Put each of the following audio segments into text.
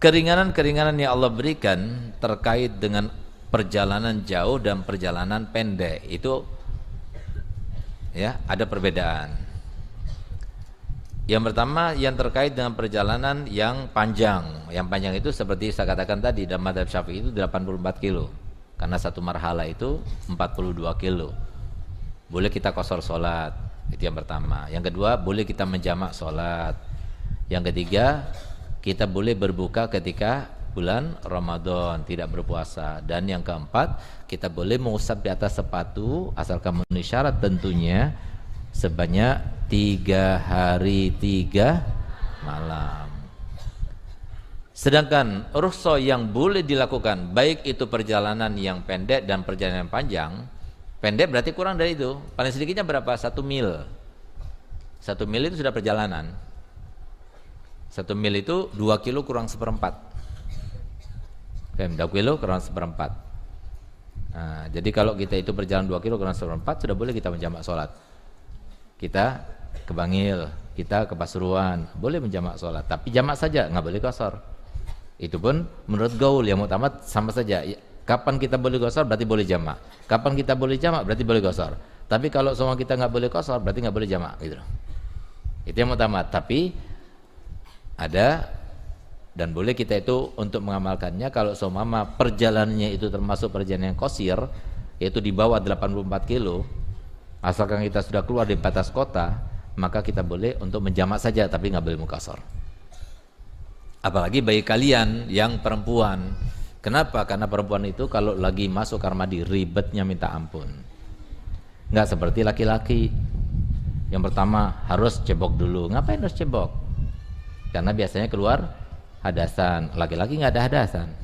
keringanan-keringanan yang Allah berikan terkait dengan perjalanan jauh dan perjalanan pendek itu ya ada perbedaan. Yang pertama yang terkait dengan perjalanan yang panjang. Yang panjang itu seperti saya katakan tadi dalam mazhab Syafi'i itu 84 kilo. Karena satu marhala itu 42 kilo. Boleh kita qashar sholat. Itu yang pertama. Yang kedua, boleh kita menjamak sholat. Yang ketiga, kita boleh berbuka ketika bulan Ramadan, tidak berpuasa. Dan yang keempat, kita boleh mengusap di atas sepatu asalkan memenuhi syarat tentunya sebanyak 3 hari 3 malam. Sedangkan rukhsah yang boleh dilakukan baik itu perjalanan yang pendek dan perjalanan yang panjang. Pendek berarti kurang dari itu. Paling sedikitnya berapa? 1 mil. 1 mil itu sudah perjalanan. 1 mil itu 2 kilo kurang seperempat. 2 kilo kurang seperempat. Nah, jadi kalau kita itu berjalan 2 kilo kurang seperempat, sudah boleh kita menjamak sholat. Kita ke Bangil, kita ke Pasuruan, boleh menjamak sholat. Tapi jamak saja, nggak boleh qashar. Itu pun menurut gaul yang utama sama saja. Kapan kita boleh qashar berarti boleh jamak. Kapan kita boleh jamak berarti boleh qashar. Tapi kalau semua kita nggak boleh qashar berarti nggak boleh jamak gitu. Itu yang utama. Tapi ada dan boleh kita itu untuk mengamalkannya kalau seumpama perjalanannya itu termasuk perjalanan yang qasir, yaitu di bawah 84 kilo, asalkan kita sudah keluar di batas kota, maka kita boleh untuk menjamak saja tapi nggak boleh muqashar. Apalagi bagi kalian yang perempuan. Kenapa? Karena perempuan itu kalau lagi masuk kamar mandi ribetnya minta ampun. Nggak seperti laki-laki. Yang pertama harus cebok dulu. Ngapain harus cebok? Karena biasanya keluar hadasan. Laki-laki nggak ada hadasan.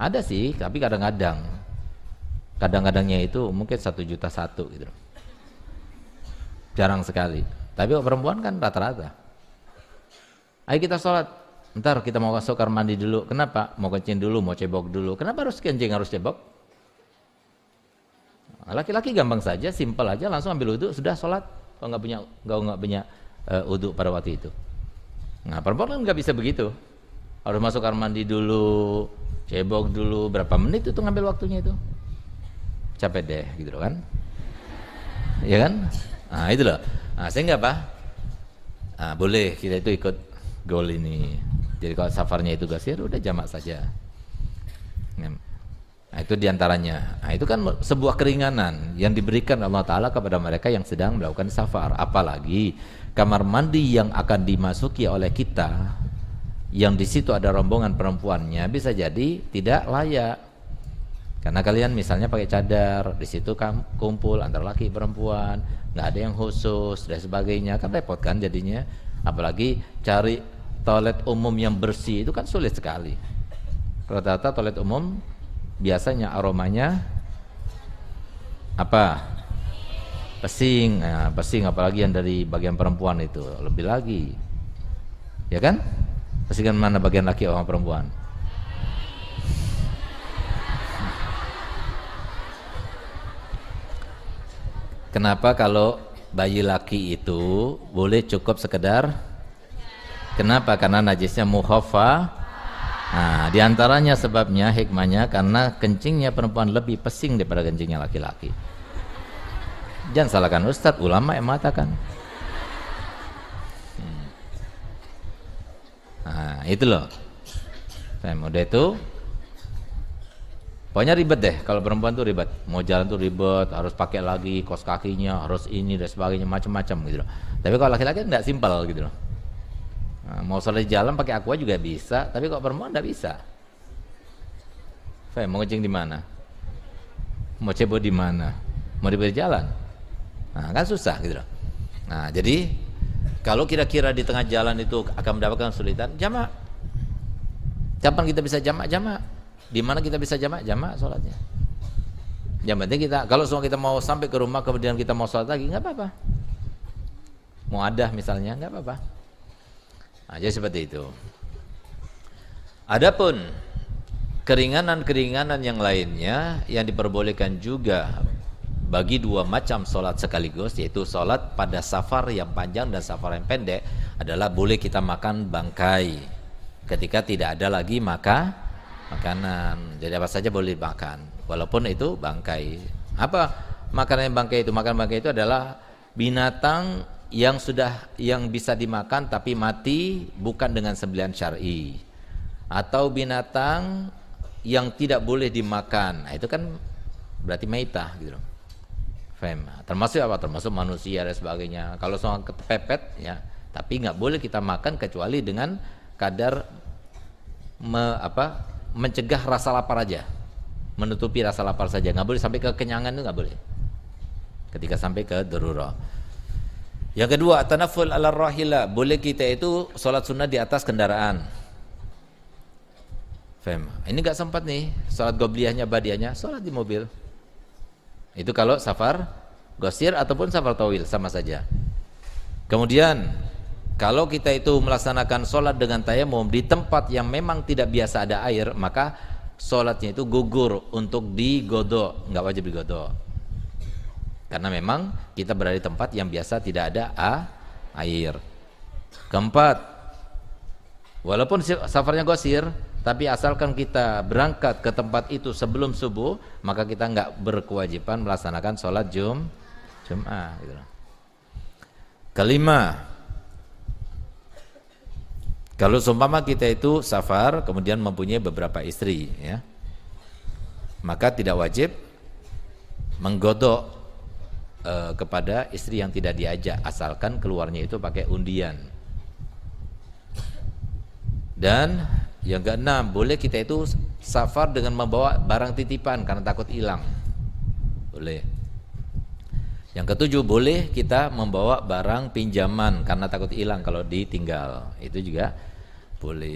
Ada sih, tapi kadang-kadang. Kadang-kadangnya itu mungkin 1,1 juta gitu. Jarang sekali. Tapi perempuan kan rata-rata. Ayo kita sholat. Ntar kita mau masuk kamar mandi dulu. Kenapa? Mau kencing dulu, mau cebok dulu. Kenapa harus kencing, harus cebok? Laki-laki gampang saja, simpel aja, langsung ambil wudhu, sudah sholat. Kalau nggak punya wudhu pada waktu itu. Nah, perempuan kan nggak bisa begitu. Harus masuk kamar mandi dulu, cebok dulu. Berapa menit itu ngambil waktunya itu? Capek deh, gitu kan? Ya kan? Nah, itu loh. Nah, sehingga apa? Nah, boleh kita itu ikut goal ini. Jadi kalau safarnya itu qasir, udah jamak saja. Nah, itu diantaranya. Nah, itu kan sebuah keringanan yang diberikan Allah Ta'ala kepada mereka yang sedang melakukan safar. Apalagi kamar mandi yang akan dimasuki oleh kita, yang di situ ada rombongan perempuannya, bisa jadi tidak layak. Karena kalian misalnya pakai cadar, di situ kumpul antara laki perempuan, nggak ada yang khusus dan sebagainya, kan repot kan jadinya. Apalagi cari toilet umum yang bersih itu kan sulit sekali. Rata-rata toilet umum biasanya aromanya apa? Pesing. Nah, pesing apalagi yang dari bagian perempuan itu lebih lagi. Ya kan? Pesingan mana bagian laki orang perempuan? Kenapa kalau bayi laki itu boleh cukup sekedar? Kenapa? Karena najisnya mukhaffa. Nah, diantaranya sebabnya, hikmahnya karena kencingnya perempuan lebih pesing daripada kencingnya laki-laki. Jangan salahkan Ustadz, ulama yang mengatakan. Nah, itu loh. Udah itu, pokoknya ribet deh. Kalau perempuan tuh ribet, mau jalan tuh ribet, harus pakai lagi kaos kakinya, harus ini dan sebagainya, macam-macam gitu loh. Tapi kalau laki-laki enggak simpel gitu loh. Nah, mau sholat di jalan pakai aqua juga bisa, tapi kok perempuan enggak bisa. Mau kencing di mana? Mau cebok di mana? Mau di jalan? Nah, kan susah gitu loh. Nah, jadi kalau kira-kira di tengah jalan itu akan mendapatkan kesulitan, jamak. Kapan kita bisa jamak? Jamak. Di mana kita bisa jamak? Jamak sholatnya. Yang penting kita, kalau semua kita mau sampai ke rumah kemudian kita mau sholat lagi, nggak apa-apa. Mau adah misalnya, nggak apa-apa. Nah, jadi seperti itu. Adapun keringanan-keringanan yang lainnya yang diperbolehkan juga bagi dua macam sholat sekaligus, yaitu sholat pada safar yang panjang dan safar yang pendek, adalah boleh kita makan bangkai. ketika tidak ada lagi makanan. Jadi apa saja boleh dimakan, walaupun itu bangkai. Apa makanan yang bangkai itu? Makanan bangkai itu adalah binatang yang bisa dimakan tapi mati bukan dengan sembelihan syar'i, atau binatang yang tidak boleh dimakan. Nah, itu kan berarti maitah gitu loh. Faham? Termasuk apa? Termasuk manusia dan sebagainya. Kalau soal kepepet ya, tapi nggak boleh kita makan kecuali dengan kadar mencegah rasa lapar aja, menutupi rasa lapar saja. Nggak boleh sampai kekenyangan, itu nggak boleh ketika sampai ke darurah. Yang kedua, tanaful ala rahila, boleh kita itu sholat sunnah di atas kendaraan. Faham? Ini nggak sempat nih sholat gobliyahnya badiahnya, sholat di mobil. Itu kalau safar gosir ataupun safar tawil sama saja. Kemudian kalau kita itu melaksanakan sholat dengan tayamum di tempat yang memang tidak biasa ada air, maka sholatnya itu gugur untuk digodok, nggak wajib digodok. Karena memang kita berada di tempat yang biasa tidak ada air. Keempat, walaupun safarnya gosir, tapi asalkan kita berangkat ke tempat itu sebelum subuh, maka kita nggak berkewajiban melaksanakan sholat Jum'ah. Gitu. Kelima, kalau seumpama kita itu safar kemudian mempunyai beberapa istri, ya, maka tidak wajib menggodok kepada istri yang tidak diajak, asalkan keluarnya itu pakai undian. Dan yang keenam, boleh kita itu safar dengan membawa barang titipan karena takut hilang, boleh. Yang ketujuh, boleh kita membawa barang pinjaman karena takut hilang kalau ditinggal, itu juga boleh.